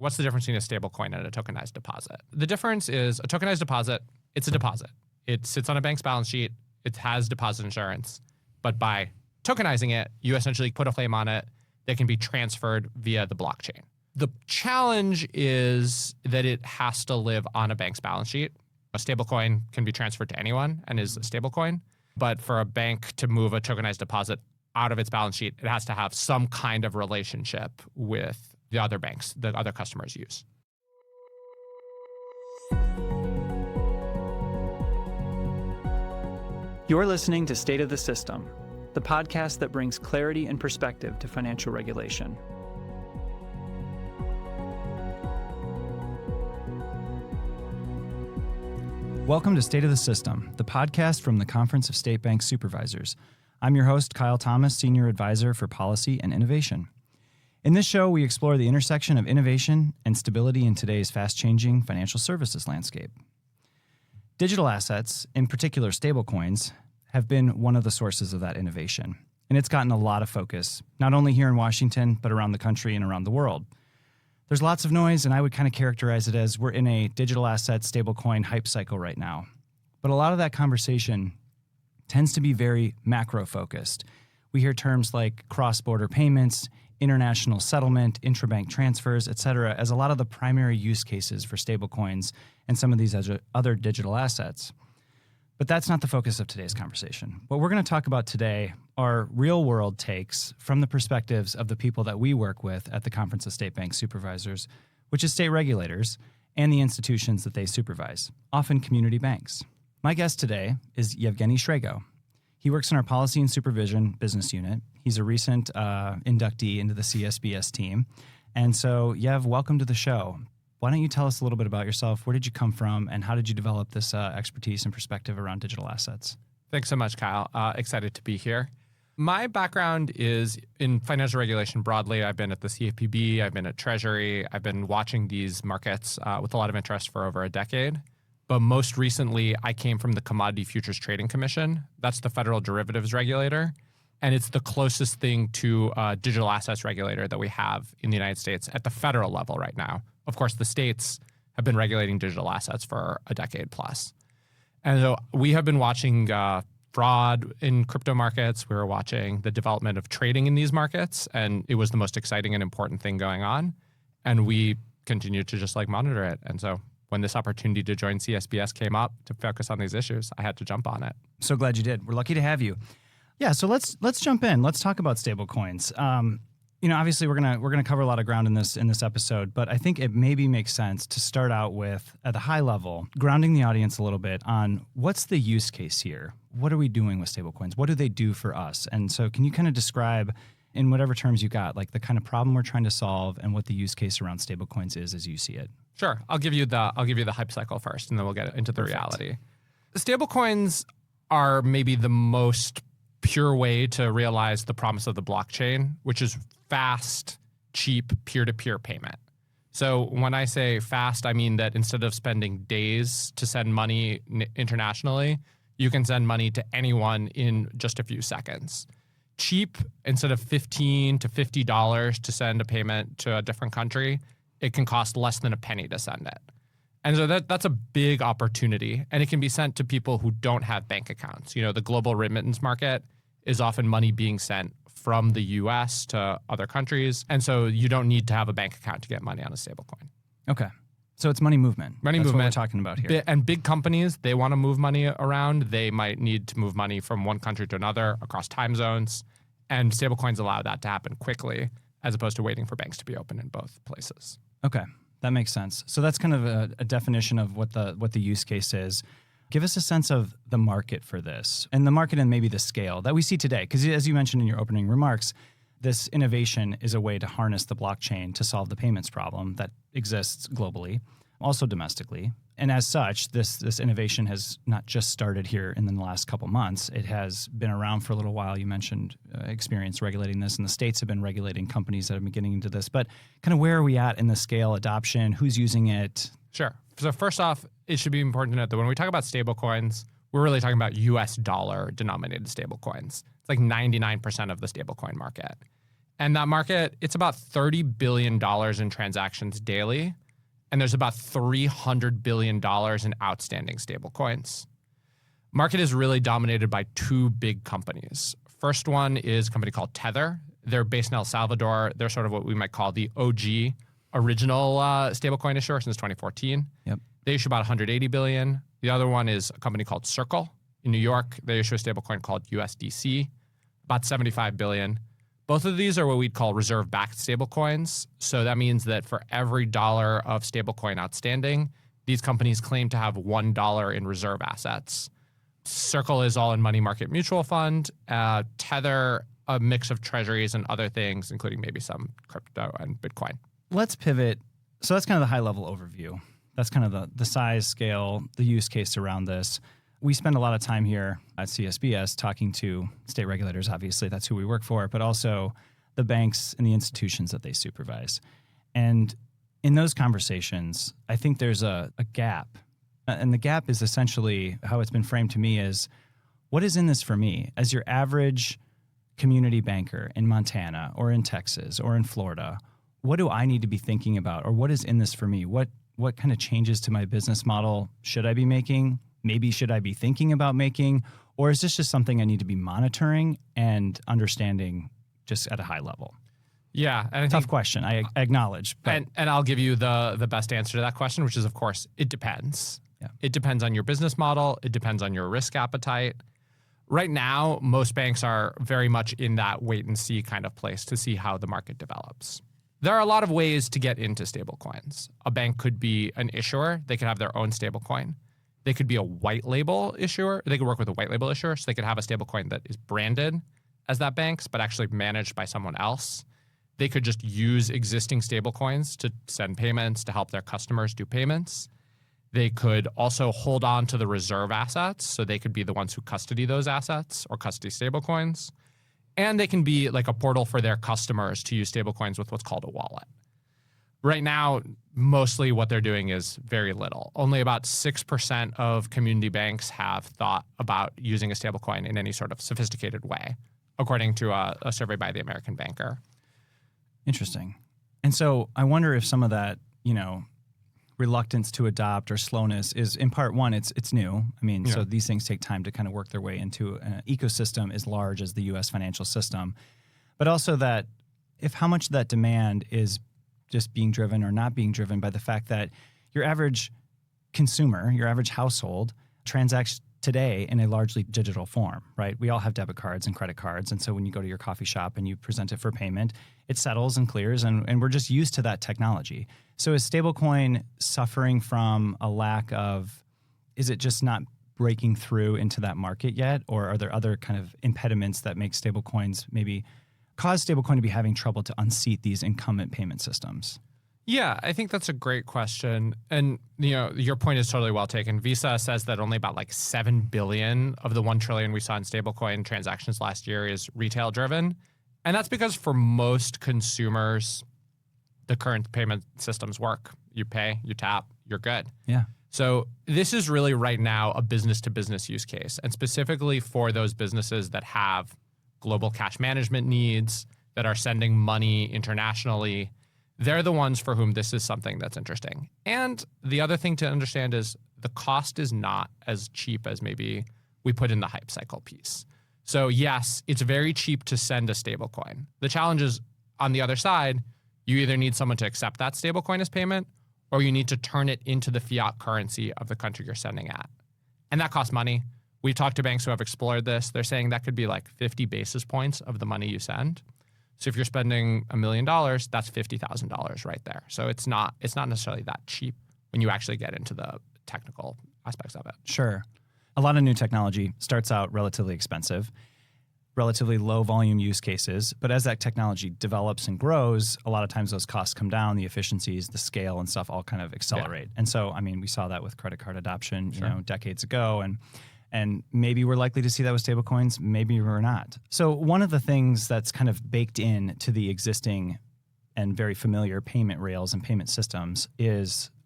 What's the difference between a stablecoin and a tokenized deposit? The difference is a tokenized deposit, it's a deposit. It sits on a bank's balance sheet. It has deposit insurance. But by tokenizing it, you essentially put a claim on it that can be transferred via the blockchain. The challenge is that it has to live on a bank's balance sheet. A stablecoin can be transferred to anyone and is a stablecoin. But for a bank to move a tokenized deposit out of its balance sheet, it has to have some kind of relationship with the other banks that other customers use. You're listening to State of the System, the podcast that brings clarity and perspective to financial regulation. Welcome to State of the System, the podcast from the Conference of State Bank Supervisors. I'm your host, Kyle Thomas, Senior Advisor for Policy and Innovation. In this show, we explore the intersection of innovation and stability in today's fast-changing financial services landscape. Digital assets, in particular stablecoins, have been one of the sources of that innovation, and it's gotten a lot of focus, not only here in Washington, but around the country and around the world. There's lots of noise, and I would kind of characterize it as we're in a digital asset stablecoin hype cycle right now. But a lot of that conversation tends to be very macro-focused. We hear terms like cross-border payments, international settlement, intrabank transfers, et cetera, as a lot of the primary use cases for stablecoins and some of these other digital assets. But that's not the focus of today's conversation. What we're going to talk about today are real-world takes from the perspectives of the people that we work with at the Conference of State Bank Supervisors, which is state regulators and the institutions that they supervise, often community banks. My guest today is Yevgeny Shrago. He works in our Policy and Supervision business unit. He's a recent inductee into the CSBS team. And so, Yev, welcome to the show. Why don't you tell us a little bit about yourself? Where did you come from, and how did you develop this expertise and perspective around digital assets? Thanks so much, Kyle. Excited to be here. My background is in financial regulation broadly. I've been at the CFPB, I've been at Treasury, I've been watching these markets with a lot of interest for over a decade. But most recently, I came from the Commodity Futures Trading Commission. That's the federal derivatives regulator. And it's the closest thing to a digital assets regulator that we have in the United States at the federal level right now. Of course, the states have been regulating digital assets for a decade plus. And so we have been watching fraud in crypto markets. We were watching the development of trading in these markets. And it was the most exciting and important thing going on. And we continue to just monitor it. And so when this opportunity to join CSBS came up to focus on these issues, I had to jump on it. So glad you did. We're lucky to have you. Yeah, so let's jump in. Let's talk about stablecoins. Obviously we're gonna cover a lot of ground in this episode, but I think it maybe makes sense to start out with, at the high level, grounding the audience a little bit on what's the use case here. What are we doing with stablecoins? What do they do for us? And so, can you kind of describe, in whatever terms you got, the kind of problem we're trying to solve and what the use case around stablecoins is as you see it? Sure. I'll give you the hype cycle first, and then we'll get into the reality. Stablecoins are maybe the most pure way to realize the promise of the blockchain, which is fast, cheap, peer-to-peer payment. So when I say fast, I mean that instead of spending days to send money internationally, you can send money to anyone in just a few seconds. Cheap, instead of $15 to $50 to send a payment to a different country, it can cost less than a penny to send it. And so that's a big opportunity, and it can be sent to people who don't have bank accounts. The global remittance market is often money being sent from the US to other countries, and so you don't need to have a bank account to get money on a stablecoin. Okay. So it's money movement. That's what we're talking about here. And big companies, they want to move money around. They might need to move money from one country to another across time zones, and stablecoins allow that to happen quickly as opposed to waiting for banks to be open in both places. Okay, that makes sense. So that's kind of a definition of what the use case is. Give us a sense of the market for this, and the market and maybe the scale that we see today. Because as you mentioned in your opening remarks, this innovation is a way to harness the blockchain to solve the payments problem that exists globally, also domestically. And as such, this innovation has not just started here in the last couple months. It has been around for a little while. You mentioned experience regulating this, and the states have been regulating companies that have been getting into this. But kind of where are we at in the scale adoption? Who's using it? Sure. So first off, it should be important to note that when we talk about stablecoins, we're really talking about US dollar denominated stablecoins. It's like 99% of the stablecoin market. And that market, it's about $30 billion in transactions daily. And there's about $300 billion in outstanding stablecoins. Market is really dominated by two big companies. First one is a company called Tether. They're based in El Salvador. They're sort of what we might call the OG, original stablecoin issuer since 2014. Yep. They issue about $180 billion. The other one is a company called Circle in New York. They issue a stablecoin called USDC, about $75 billion. Both of these are what we'd call reserve-backed stablecoins. So that means that for every dollar of stablecoin outstanding, these companies claim to have $1 in reserve assets. Circle is all in money market mutual fund. Tether, a mix of treasuries and other things, including maybe some crypto and Bitcoin. Let's pivot. So that's kind of the high-level overview. That's kind of the size, scale, the use case around this. We spend a lot of time here at CSBS talking to state regulators, obviously, that's who we work for, but also the banks and the institutions that they supervise. And in those conversations, I think there's a gap. And the gap is essentially how it's been framed to me is, what is in this for me? As your average community banker in Montana or in Texas or in Florida, what do I need to be thinking about? Or what is in this for me? What kind of changes to my business model should I be making? Maybe should I be thinking about making? Or is this just something I need to be monitoring and understanding just at a high level? Yeah. And I Tough think, question, I acknowledge. But and I'll give you the best answer to that question, which is, of course, it depends. Yeah. It depends on your business model. It depends on your risk appetite. Right now, most banks are very much in that wait and see kind of place to see how the market develops. There are a lot of ways to get into stablecoins. A bank could be an issuer. They could have their own stablecoin. They could be a white label issuer. They could work with a white label issuer, so they could have a stablecoin that is branded as that bank's, but actually managed by someone else. They could just use existing stablecoins to send payments, to help their customers do payments. They could also hold on to the reserve assets, so they could be the ones who custody those assets or custody stablecoins. And they can be like a portal for their customers to use stablecoins with what's called a wallet. Right now, mostly what they're doing is very little. Only about 6% of community banks have thought about using a stablecoin in any sort of sophisticated way, according to a survey by the American Banker. Interesting. And so I wonder if some of that, reluctance to adopt or slowness is in part one, it's new. I mean, So these things take time to kind of work their way into an ecosystem as large as the U.S. financial system. But also that if how much of that demand is just being driven or not being driven by the fact that your average consumer, your average household transacts today in a largely digital form, right? We all have debit cards and credit cards. And so when you go to your coffee shop and you present it for payment, it settles and clears, and we're just used to that technology. So is stablecoin suffering from a lack of, is it just not breaking through into that market yet? Or are there other kind of impediments that make stablecoins maybe cause stablecoin to be having trouble to unseat these incumbent payment systems? Yeah, I think that's a great question. And your point is totally well taken. Visa says that only about like 7 billion of the 1 trillion we saw in stablecoin transactions last year is retail driven. And that's because for most consumers, the current payment systems work. You pay, you tap, you're good. Yeah. So this is really right now a business to business use case, and specifically for those businesses that have global cash management needs, that are sending money internationally. They're the ones for whom this is something that's interesting. And the other thing to understand is the cost is not as cheap as maybe we put in the hype cycle piece. So yes, it's very cheap to send a stablecoin. The challenge is on the other side, you either need someone to accept that stablecoin as payment, or you need to turn it into the fiat currency of the country you're sending at. And that costs money. We've talked to banks who have explored this. They're saying that could be like 50 basis points of the money you send. So if you're spending $1 million, that's $50,000 right there. So it's not necessarily that cheap when you actually get into the technical aspects of it. Sure. A lot of new technology starts out relatively expensive, relatively low volume use cases. But as that technology develops and grows, a lot of times those costs come down, the efficiencies, the scale and stuff all kind of accelerate. Yeah. And so, I mean, we saw that with credit card adoption, decades ago. And maybe we're likely to see that with stablecoins, maybe we're not. So one of the things that's kind of baked in to the existing and very familiar payment rails and payment systems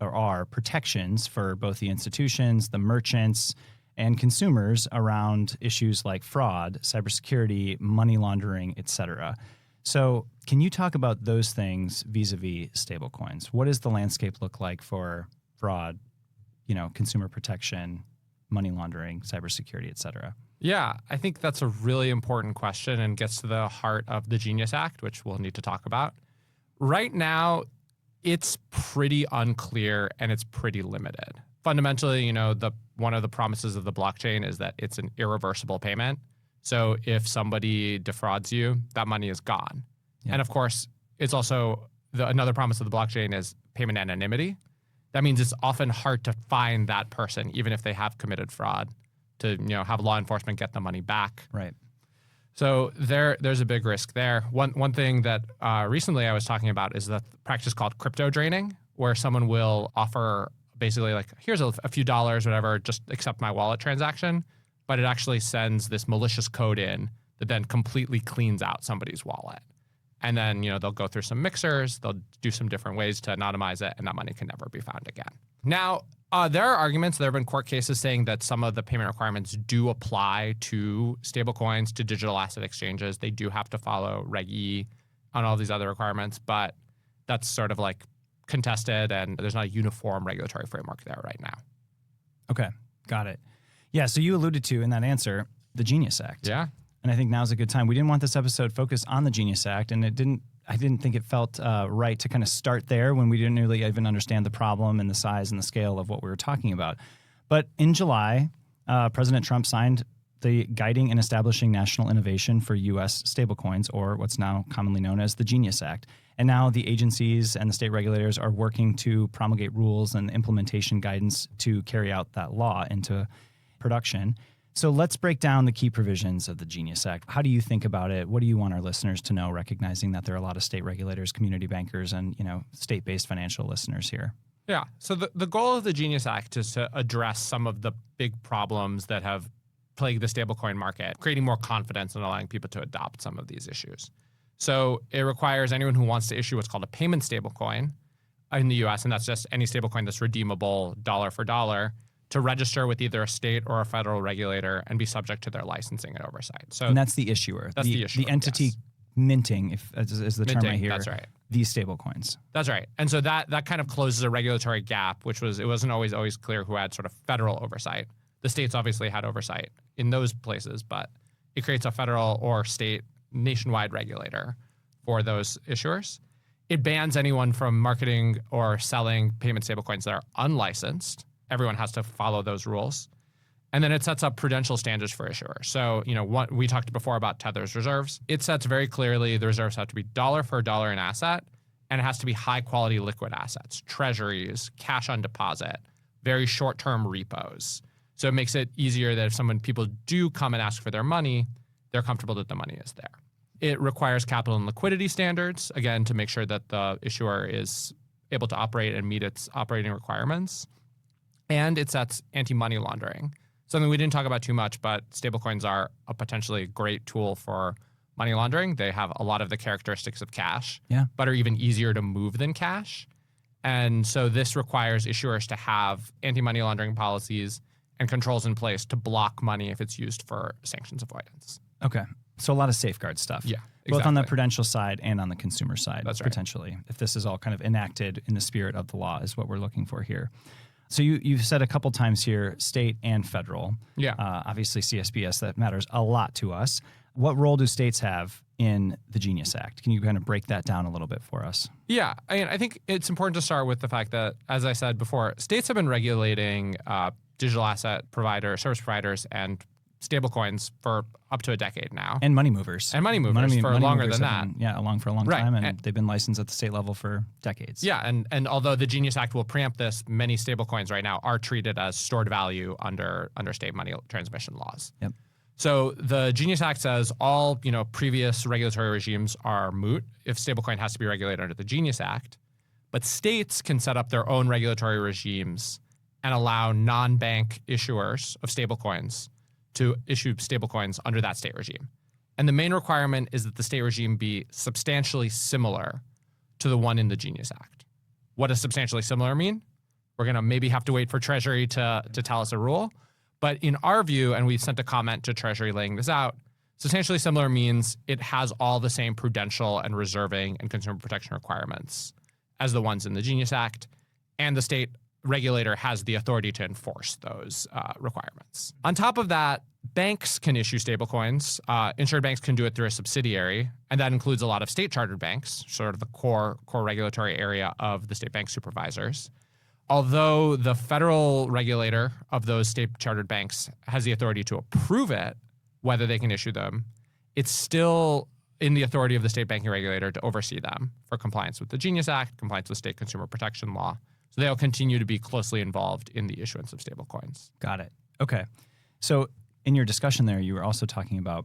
are protections for both the institutions, the merchants, and consumers around issues like fraud, cybersecurity, money laundering, et cetera. So can you talk about those things vis-a-vis stablecoins? What does the landscape look like for fraud, consumer protection, money laundering, cybersecurity, et cetera? Yeah, I think that's a really important question and gets to the heart of the Genius Act, which we'll need to talk about. Right now, it's pretty unclear and it's pretty limited. Fundamentally, one of the promises of the blockchain is that it's an irreversible payment. So if somebody defrauds you, that money is gone. Yeah. And of course, it's also another promise of the blockchain is payment anonymity. That means it's often hard to find that person, even if they have committed fraud, to have law enforcement get the money back. Right. So there's a big risk there. One thing that recently I was talking about is the practice called crypto draining, where someone will offer basically like, here's a few dollars, whatever, just accept my wallet transaction. But it actually sends this malicious code in that then completely cleans out somebody's wallet. And then, they'll go through some mixers, they'll do some different ways to anonymize it, and that money can never be found again. Now, there are arguments, there have been court cases saying that some of the payment requirements do apply to stablecoins, to digital asset exchanges. They do have to follow Reg E on all these other requirements, but that's sort of like contested, and there's not a uniform regulatory framework there right now. Okay, got it. Yeah, so you alluded to in that answer, the Genius Act. Yeah. And I think now's a good time. We didn't want this episode focused on the Genius Act, and I didn't think it felt right to kind of start there when we didn't really even understand the problem and the size and the scale of what we were talking about. But in July, President Trump signed the Guiding and Establishing National Innovation for U.S. Stablecoins, or what's now commonly known as the Genius Act. And now the agencies and the state regulators are working to promulgate rules and implementation guidance to carry out that law into production. So let's break down the key provisions of the Genius Act. How do you think about it? What do you want our listeners to know, recognizing that there are a lot of state regulators, community bankers, and state-based financial listeners here? Yeah. So the goal of the Genius Act is to address some of the big problems that have plagued the stablecoin market, creating more confidence and allowing people to adopt some of these issues. So it requires anyone who wants to issue what's called a payment stablecoin in the U.S., and that's just any stablecoin that's redeemable dollar for dollar, to register with either a state or a federal regulator and be subject to their licensing and oversight. So, and that's the issuer. That's the issuer. The entity minting, is the term I hear. That's right. These stablecoins. That's right. And so that kind of closes a regulatory gap, it wasn't always clear who had sort of federal oversight. The states obviously had oversight in those places, but it creates a federal or state nationwide regulator for those issuers. It bans anyone from marketing or selling payment stablecoins that are unlicensed. Everyone has to follow those rules. And then it sets up prudential standards for issuers. So, we talked before about Tether's reserves. It sets very clearly the reserves have to be dollar for dollar in asset, and it has to be high quality liquid assets, treasuries, cash on deposit, very short-term repos. So it makes it easier that if people do come and ask for their money, they're comfortable that the money is there. It requires capital and liquidity standards, again, to make sure that the issuer is able to operate and meet its operating requirements. And it sets anti-money laundering, something we didn't talk about too much, but stablecoins are a potentially great tool for money laundering. They have a lot of the characteristics of cash, but are even easier to move than cash. And so this requires issuers to have anti-money laundering policies and controls in place to block money if it's used for sanctions avoidance. Okay. So a lot of safeguard stuff. Yeah, exactly. Both on the prudential side and on the consumer side, That's right. Potentially. If this is all kind of enacted in the spirit of the law is what we're looking for here. So you've said a couple times here, state and federal. Yeah. Obviously, CSBS, that matters a lot to us. What role do states have in the Genius Act? Can you kind of break that down a little bit for us? Yeah. I think it's important to start with the fact that, as I said before, states have been regulating digital asset providers, service providers, and stablecoins for up to a decade now. And money movers. For longer than that. For a long time. And they've been licensed at the state level for decades. Yeah. And although the Genius Act will preempt this, many stablecoins right now are treated as stored value under state money transmission laws. Yep. So the Genius Act says all previous regulatory regimes are moot if stablecoin has to be regulated under the Genius Act. But states can set up their own regulatory regimes and allow non-bank issuers of stablecoins to issue stablecoins under that state regime. And the main requirement is that the state regime be substantially similar to the one in the Genius Act. What does substantially similar mean? We're going to maybe have to wait for Treasury to tell us a rule. But in our view, and we've sent a comment to Treasury laying this out, Substantially similar means it has all the same prudential and reserving and consumer protection requirements as the ones in the Genius Act, and the state regulator has the authority to enforce those requirements. On top of that, banks can issue stablecoins. Insured banks can do it through a subsidiary, and that includes a lot of state-chartered banks, sort of the core regulatory area of the state bank supervisors. Although the federal regulator of those state-chartered banks has the authority to approve it, whether they can issue them, it's still in the authority of the state banking regulator to oversee them for compliance with the Genius Act, compliance with state consumer protection law. So they'll continue to be closely involved in the issuance of stablecoins. Got it. Okay. So in your discussion there, you were also talking about,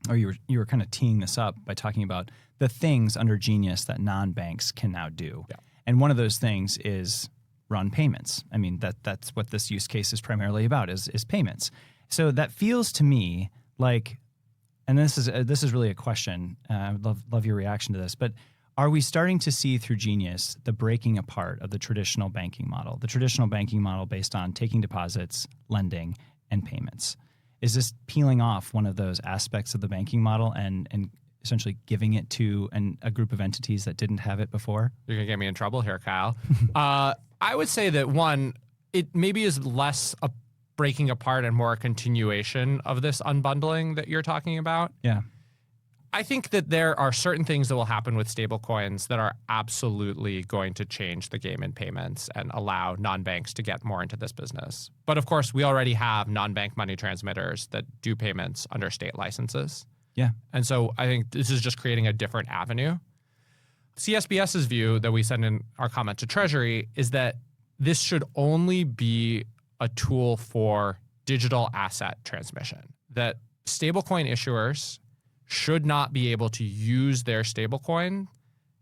or you were kind of teeing this up by talking about the things under Genius that non-banks can now do. Yeah. And one of those things is run payments. I mean, that's what this use case is primarily about, is payments. So that feels to me like, and this is really a question. I would love your reaction to this, but are we starting to see through Genius the breaking apart of the traditional banking model? The traditional banking model based on taking deposits, lending, and payments. Is this peeling off one of those aspects of the banking model and essentially giving it to a group of entities that didn't have it before? You're going to get me in trouble here, Kyle. I would say that, one, it maybe is less a breaking apart and more a continuation of this unbundling that you're talking about. Yeah. I think that there are certain things that will happen with stablecoins that are absolutely going to change the game in payments and allow non-banks to get more into this business. But of course, we already have non-bank money transmitters that do payments under state licenses. Yeah. And so I think this is just creating a different avenue. CSBS's view that we send in our comment to Treasury is that this should only be a tool for digital asset transmission, that stablecoin issuers should not be able to use their stablecoin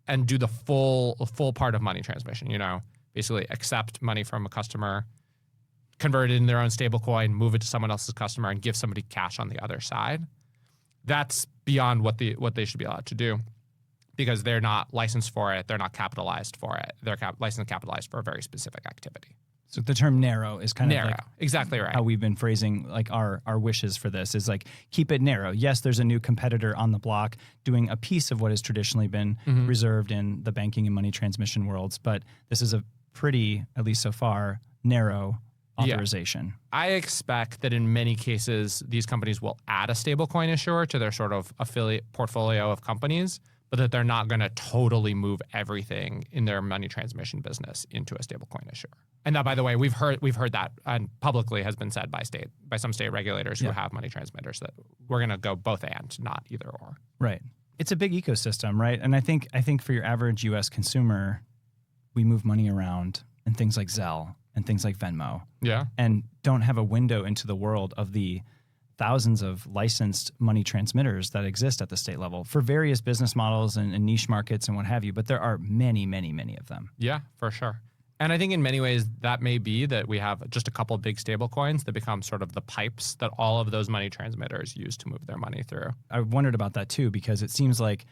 and do the full part of money transmission. Basically accept money from a customer, convert it in their own stablecoin, move it to someone else's customer, and give somebody cash on the other side. That's beyond what they should be allowed to do, because they're not licensed for it, they're not capitalized for it. They're licensed and capitalized for a very specific activity. So the term narrow is kind of like exactly right. How we've been phrasing like our wishes for this is like, keep it narrow. Yes, there's a new competitor on the block doing a piece of what has traditionally been reserved in the banking and money transmission worlds, but this is a pretty, at least so far, narrow authorization. Yeah. I expect that in many cases, these companies will add a stablecoin issuer to their sort of affiliate portfolio of companies, but that they're not going to totally move everything in their money transmission business into a stablecoin issuer. And that, by the way, we've heard that and publicly has been said by some state regulators who have money transmitters, that we're going to go both and, not either or. Right. It's a big ecosystem, right? And I think for your average U.S. consumer, we move money around in things like Zelle and things like Venmo. Yeah. And don't have a window into the world of the thousands of licensed money transmitters that exist at the state level for various business models and niche markets and what have you. But there are many, many, many of them. Yeah, for sure. And I think in many ways that may be that we have just a couple of big stable coins that become sort of the pipes that all of those money transmitters use to move their money through. I've wondered about that too, because it seems like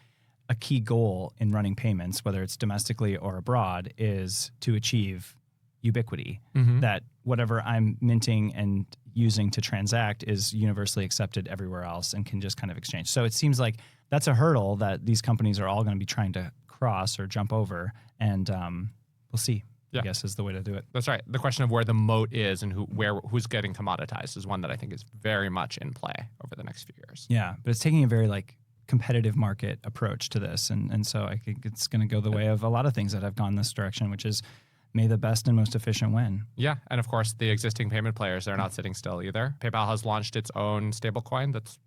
a key goal in running payments, whether it's domestically or abroad, is to achieve ubiquity, that whatever I'm minting and using to transact is universally accepted everywhere else and can just kind of exchange. So it seems like that's a hurdle that these companies are all going to be trying to cross or jump over, and we'll see. I guess is the way to do it. That's right. The question of where the moat is and who's getting commoditized is one that I think is very much in play over the next few years. Yeah, but it's taking a very competitive market approach to this, and so I think it's going to go the way of a lot of things that have gone this direction, which is may the best and most efficient win. Yeah, and of course the existing payment players, they're not sitting still either. PayPal has launched its own stablecoin. That's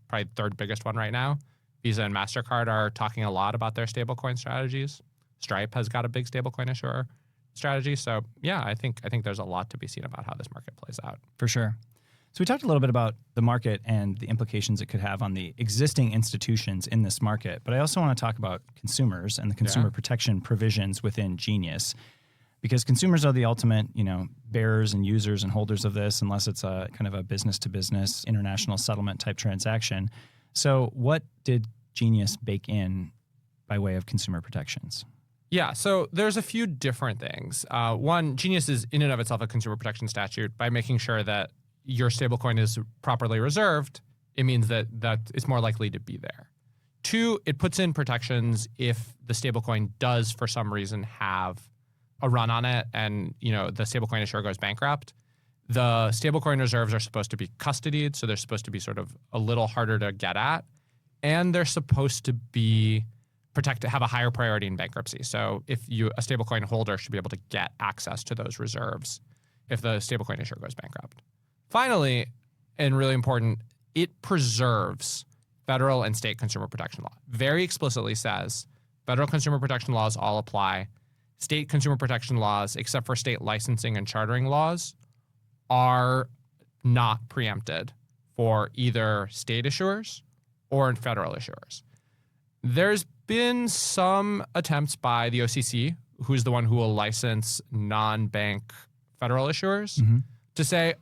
probably the third biggest one right now. Visa and MasterCard are talking a lot about their stablecoin strategies. Stripe has got a big stablecoin issuer strategy. So yeah, I think there's a lot to be seen about how this market plays out. For sure. So we talked a little bit about the market and the implications it could have on the existing institutions in this market, but I also want to talk about consumers and the consumer protection provisions within Genius, because consumers are the ultimate, bearers and users and holders of this, unless it's a kind of a business-to-business international settlement type transaction. So what did Genius bake in by way of consumer protections? Yeah, so there's a few different things. One, Genius is in and of itself a consumer protection statute. By making sure that your stablecoin is properly reserved, It means that it's more likely to be there. 2, it puts in protections if the stablecoin does for some reason have a run on it and the stablecoin issuer goes bankrupt. The stablecoin reserves are supposed to be custodied, so they're supposed to be sort of a little harder to get at, and they're supposed to be protected, have a higher priority in bankruptcy. So if a stablecoin holder should be able to get access to those reserves if the stablecoin issuer goes bankrupt. Finally, and really important, it preserves federal and state consumer protection law. Very explicitly says federal consumer protection laws all apply. State consumer protection laws, except for state licensing and chartering laws, are not preempted for either state issuers or federal issuers. There's been some attempts by the OCC, who's the one who will license non-bank federal issuers, to say,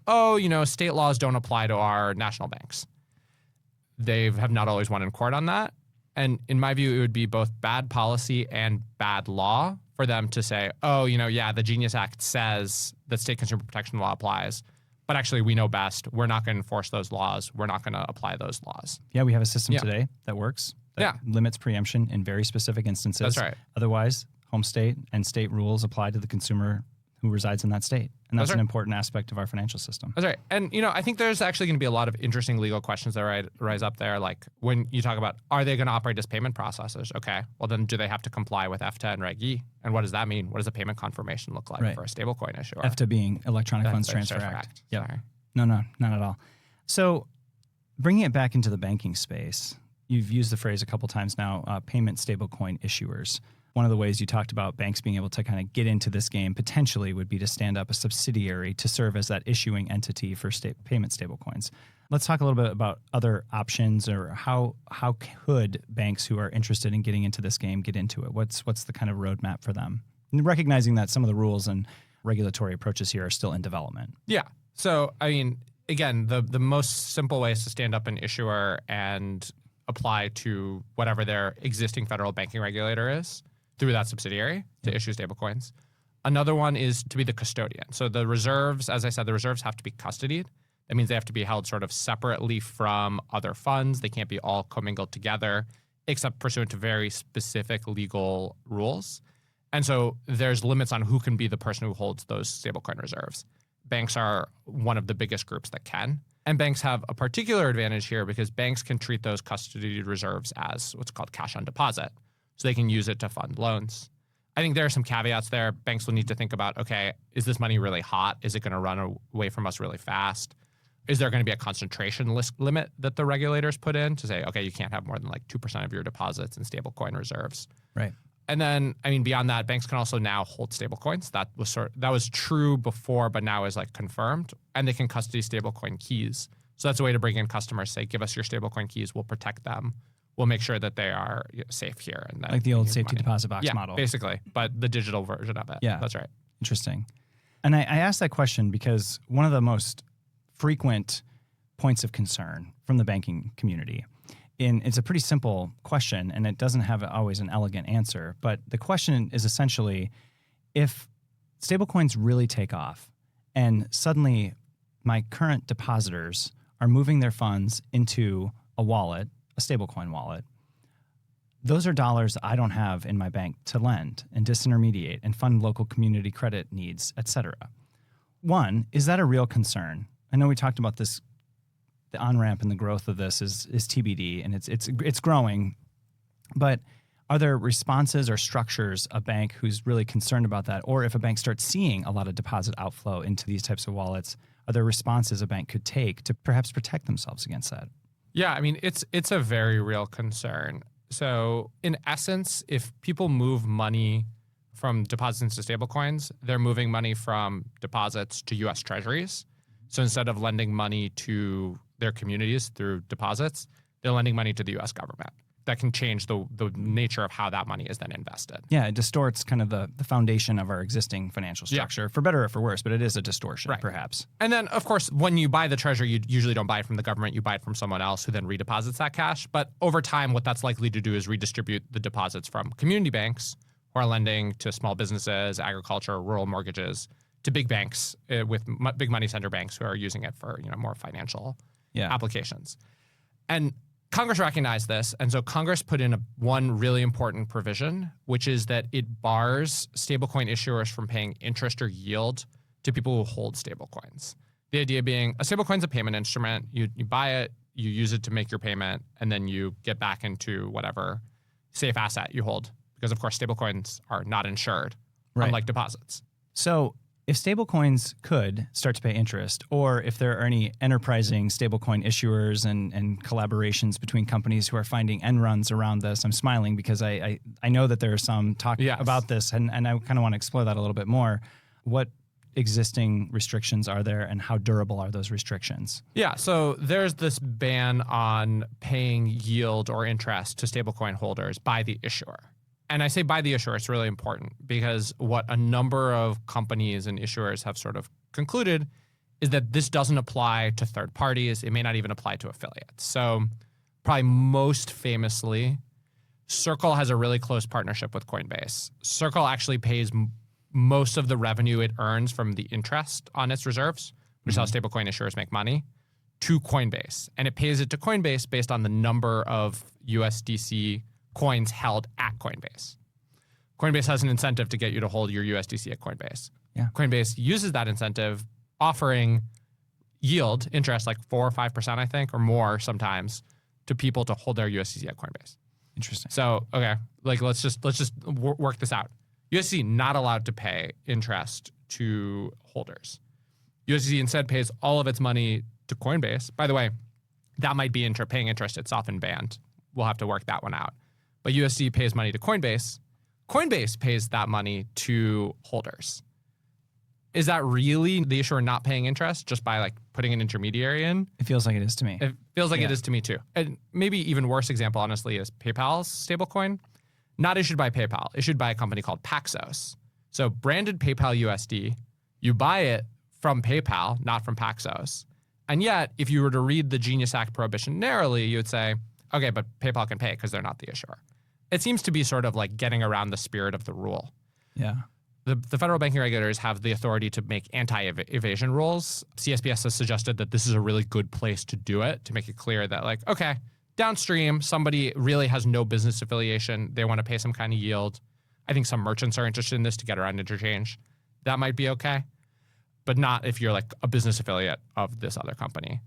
state laws don't apply to our national banks. They have not always won in court on that. And in my view, it would be both bad policy and bad law for them to say, the Genius Act says that state consumer protection law applies, but actually we know best. We're not going to enforce those laws. We're not going to apply those laws. Yeah, we have a system today that works, that Yeah. limits preemption in very specific instances. That's right. Otherwise, home state and state rules apply to the consumer who resides in that state. And that's an important aspect of our financial system. That's right. And, I think there's actually going to be a lot of interesting legal questions that rise up there. Like when you talk about, are they going to operate as payment processors? Okay. Well, then do they have to comply with EFTA and Reg E? And what does that mean? What does a payment confirmation look like for a stablecoin issuer? EFTA being Electronic Funds Transfer Act. Yep. Sorry. No, not at all. So bringing it back into the banking space, you've used the phrase a couple times now, payment stablecoin issuers. One of the ways you talked about banks being able to kind of get into this game potentially would be to stand up a subsidiary to serve as that issuing entity for payment stablecoins. Let's talk a little bit about other options, or how could banks who are interested in getting into this game get into it? What's the kind of roadmap for them? And recognizing that some of the rules and regulatory approaches here are still in development. Yeah. So, again, the most simple way is to stand up an issuer and apply to whatever their existing federal banking regulator is through that subsidiary to issue stablecoins. Another one is to be the custodian. So the reserves, as I said, the reserves have to be custodied. That means they have to be held sort of separately from other funds. They can't be all commingled together, except pursuant to very specific legal rules. And so there's limits on who can be the person who holds those stablecoin reserves. Banks are one of the biggest groups that can. And banks have a particular advantage here because banks can treat those custodied reserves as what's called cash on deposit. So they can use it to fund loans. I think there are some caveats there. Banks will need to think about, okay, is this money really hot? Is it going to run away from us really fast? Is there going to be a concentration limit that the regulators put in to say, okay, you can't have more than like 2% of your deposits in stablecoin reserves? Right. And then, beyond that, banks can also now hold stablecoins. That was true before, but now is like confirmed. And they can custody stablecoin keys. So that's a way to bring in customers, say, give us your stablecoin keys, we'll protect them. We'll make sure that they are safe here. And that like the old safety deposit box model. Basically, but the digital version of it. Yeah. That's right. Interesting. And I asked that question because one of the most frequent points of concern from the banking community, and it's a pretty simple question, and it doesn't have always an elegant answer, but the question is essentially, if stablecoins really take off and suddenly my current depositors are moving their funds into a wallet, a stablecoin wallet, those are dollars I don't have in my bank to lend and disintermediate and fund local community credit needs, et cetera. One, is that a real concern? I know we talked about this, the on-ramp and the growth of this is TBD, and it's growing, but are there responses or structures a bank who's really concerned about that, or if a bank starts seeing a lot of deposit outflow into these types of wallets, are there responses a bank could take to perhaps protect themselves against that? Yeah, it's a very real concern. So in essence, if people move money from deposits to stablecoins, they're moving money from deposits to U.S. Treasuries. So instead of lending money to their communities through deposits, they're lending money to the U.S. government. That can change the nature of how that money is then invested. Yeah, it distorts kind of the foundation of our existing financial structure, for better or for worse, but it is a distortion, perhaps. And then, of course, when you buy the treasury, you usually don't buy it from the government. You buy it from someone else who then redeposits that cash. But over time, what that's likely to do is redistribute the deposits from community banks who are lending to small businesses, agriculture, rural mortgages, to big banks with big money center banks who are using it for more financial applications. And Congress recognized this, and so Congress put in one really important provision, which is that it bars stablecoin issuers from paying interest or yield to people who hold stablecoins. The idea being a stablecoin is a payment instrument. You buy it, you use it to make your payment, and then you get back into whatever safe asset you hold. Because, of course, stablecoins are not insured, unlike deposits. So if stablecoins could start to pay interest, or if there are any enterprising stablecoin issuers and collaborations between companies who are finding end runs around this, I'm smiling because I know that there are some talk about this, and I kind of want to explore that a little bit more. What existing restrictions are there, and how durable are those restrictions? Yeah, so there's this ban on paying yield or interest to stablecoin holders by the issuer. And I say by the issuer, it's really important because what a number of companies and issuers have sort of concluded is that this doesn't apply to third parties. It may not even apply to affiliates. So probably most famously, Circle has a really close partnership with Coinbase. Circle actually pays most of the revenue it earns from the interest on its reserves, which is how stablecoin issuers make money, to Coinbase. And it pays it to Coinbase based on the number of USDC coins held at Coinbase. Coinbase has an incentive to get you to hold your USDC at Coinbase. Yeah. Coinbase uses that incentive, offering yield, interest, like 4 or 5%, I think, or more sometimes, to people to hold their USDC at Coinbase. Interesting. So, okay, like let's just work this out. USDC not allowed to pay interest to holders. USDC instead pays all of its money to Coinbase. By the way, that might be paying interest. It's often banned. We'll have to work that one out. But USDC pays money to Coinbase. Coinbase pays that money to holders. Is that really the issuer not paying interest just by like putting an intermediary in? It feels like it is to me. It feels like it is to me too. And maybe even worse example, honestly, is PayPal's stablecoin. Not issued by PayPal, issued by a company called Paxos. So branded PayPal USD, you buy it from PayPal, not from Paxos. And yet, if you were to read the Genius Act prohibition narrowly, you would say, okay, but PayPal can pay it because they're not the issuer. It seems to be sort of like getting around the spirit of the rule. Yeah. The federal banking regulators have the authority to make anti-evasion rules. CSBS has suggested that this is a really good place to do it, to make it clear that like, okay, downstream, somebody really has no business affiliation. They want to pay some kind of yield. I think some merchants are interested in this to get around interchange. That might be okay, but not if you're like a business affiliate of this other company.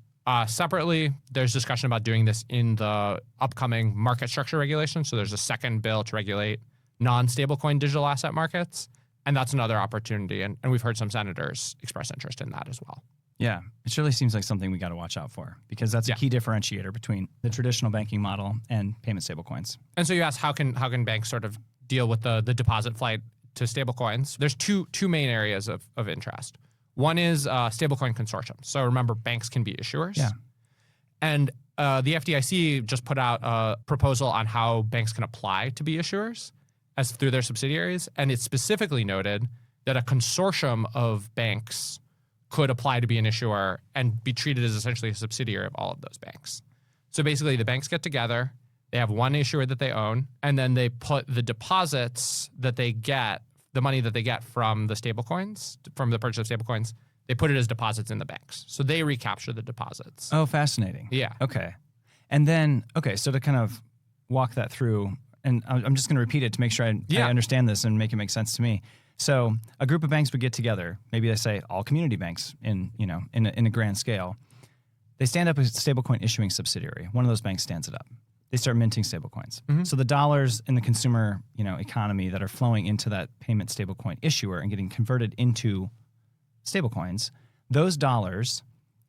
Separately, there's discussion about doing this in the upcoming market structure regulation. So there's a second bill to regulate non-stablecoin digital asset markets. And that's another opportunity. And we've heard some senators express interest in that as well. Yeah, it surely seems like something we got to watch out for because that's a key differentiator between the traditional banking model and payment stablecoins. And so you ask, how can banks sort of deal with the deposit flight to stablecoins? There's two main areas of interest. One is stablecoin consortiums. So remember, banks can be issuers. Yeah. And the FDIC just put out a proposal on how banks can apply to be issuers as through their subsidiaries. And it specifically noted that a consortium of banks could apply to be an issuer and be treated as essentially a subsidiary of all of those banks. So basically the banks get together, they have one issuer that they own, and then they put the deposits that they get, the money that they get from the stablecoins, from the purchase of stablecoins, they put it as deposits in the banks. So they recapture the deposits. Oh, fascinating. Yeah. Okay. And then, so to kind of walk that through, and I'm just going to repeat it to make sure I understand this and make it make sense to me. So a group of banks would get together. Maybe they say all community banks in a grand scale. They stand up a stablecoin issuing subsidiary. One of those banks stands it up. They start minting stablecoins. Mm-hmm. So the dollars in the consumer economy that are flowing into that payment stablecoin issuer and getting converted into stablecoins, those dollars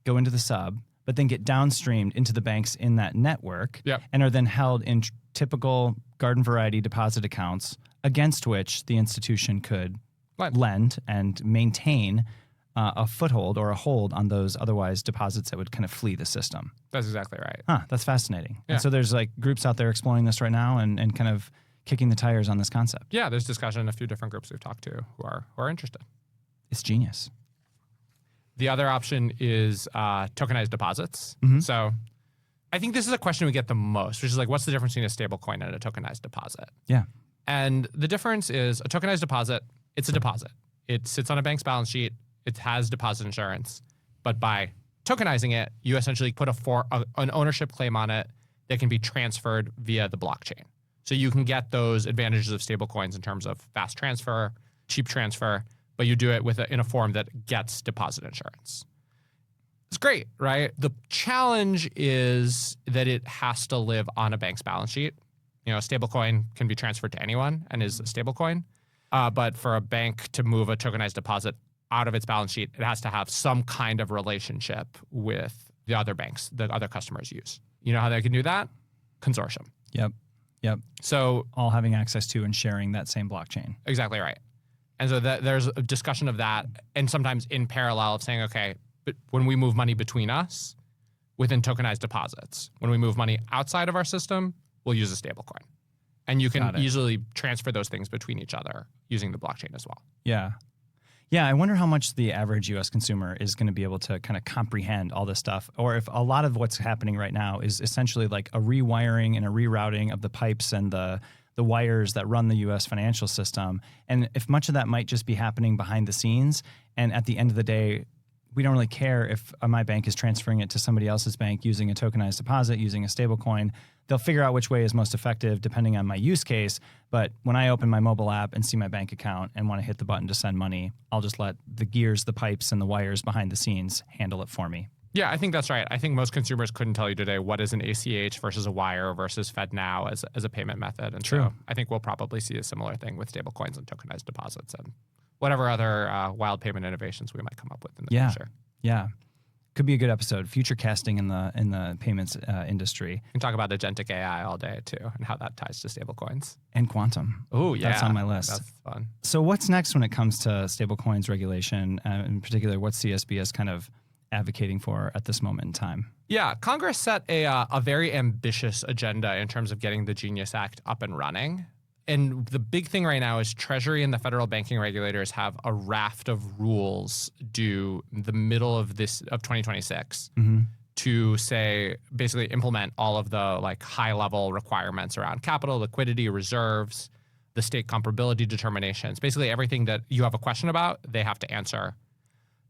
go into the sub, but then get downstreamed into the banks in that network and are then held in typical garden variety deposit accounts against which the institution could lend and maintain a foothold or a hold on those otherwise deposits that would kind of flee the system. That's exactly right. Huh, that's fascinating. Yeah. And so there's like groups out there exploring this right now and kind of kicking the tires on this concept. Yeah, there's discussion, a few different groups we've talked to who are interested. It's genius. The other option is tokenized deposits. Mm-hmm. So I think this is a question we get the most, which is like, what's the difference between a stablecoin and a tokenized deposit? Yeah. And the difference is a tokenized deposit, it's a deposit. It sits on a bank's balance sheet. It has deposit insurance. But by tokenizing it, you essentially put an ownership claim on it that can be transferred via the blockchain. So you can get those advantages of stablecoins in terms of fast transfer, cheap transfer, but you do it in a form that gets deposit insurance. It's great, right? The challenge is that it has to live on a bank's balance sheet. A stablecoin can be transferred to anyone and is a stablecoin. But for a bank to move a tokenized deposit out of its balance sheet, it has to have some kind of relationship with the other banks that other customers use. You know how they can do that? Consortium. Yep. So all having access to and sharing that same blockchain. Exactly right. And so there's a discussion of that, and sometimes in parallel of saying, okay, but when we move money between us within tokenized deposits, when we move money outside of our system, we'll use a stablecoin. And you can easily transfer those things between each other using the blockchain as well. Yeah. Yeah, I wonder how much the average U.S. consumer is going to be able to kind of comprehend all this stuff, or if a lot of what's happening right now is essentially like a rewiring and a rerouting of the pipes and the wires that run the U.S. financial system, and if much of that might just be happening behind the scenes, and at the end of the day, we don't really care if my bank is transferring it to somebody else's bank using a tokenized deposit, using a stablecoin. They'll figure out which way is most effective depending on my use case. But when I open my mobile app and see my bank account and want to hit the button to send money, I'll just let the gears, the pipes, and the wires behind the scenes handle it for me. Yeah, I think that's right. I think most consumers couldn't tell you today what is an ACH versus a wire versus FedNow as a payment method. And True. So I think we'll probably see a similar thing with stablecoins and tokenized deposits and whatever other wild payment innovations we might come up with in the future. Yeah. Could be a good episode. Future casting in the payments industry. We can talk about agentic AI all day too, and how that ties to stablecoins And quantum. Oh yeah, that's on my list. That's fun. So what's next when it comes to stablecoins regulation? In particular, what's CSBS kind of advocating for at this moment in time? Yeah, Congress set a very ambitious agenda in terms of getting the Genius Act up and running. And the big thing right now is Treasury and the federal banking regulators have a raft of rules due the middle of 2026 to say basically implement all of the like high level requirements around capital, liquidity, reserves, the state comparability determinations, basically everything that you have a question about, they have to answer.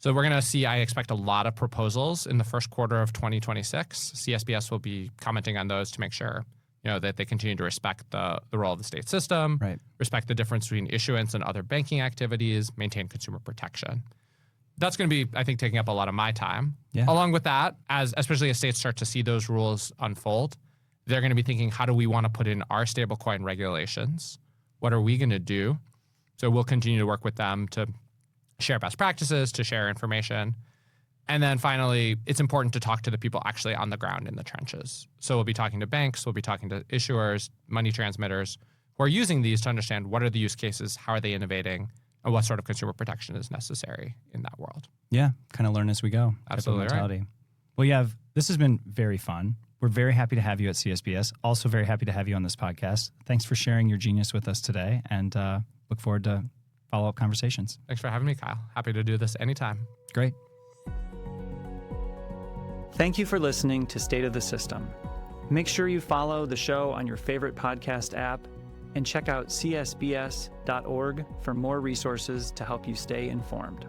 So we're going to see, I expect, a lot of proposals in the first quarter of 2026. CSBS will be commenting on those to make sure that they continue to respect the role of the state system, right, respect the difference between issuance and other banking activities, maintain consumer protection. That's going to be, I think, taking up a lot of my time. Yeah. Along with that, especially as states start to see those rules unfold, they're going to be thinking, how do we want to put in our stablecoin regulations? What are we going to do? So we'll continue to work with them to share best practices, to share information. And then finally, it's important to talk to the people actually on the ground in the trenches. So we'll be talking to banks, we'll be talking to issuers, money transmitters who are using these to understand what are the use cases, how are they innovating, and what sort of consumer protection is necessary in that world. Yeah, kind of learn as we go. Absolutely right. Well, Yev, this has been very fun. We're very happy to have you at CSBS. Also very happy to have you on this podcast. Thanks for sharing your genius with us today, and look forward to follow-up conversations. Thanks for having me, Kyle. Happy to do this anytime. Great. Thank you for listening to State of the System. Make sure you follow the show on your favorite podcast app and check out csbs.org for more resources to help you stay informed.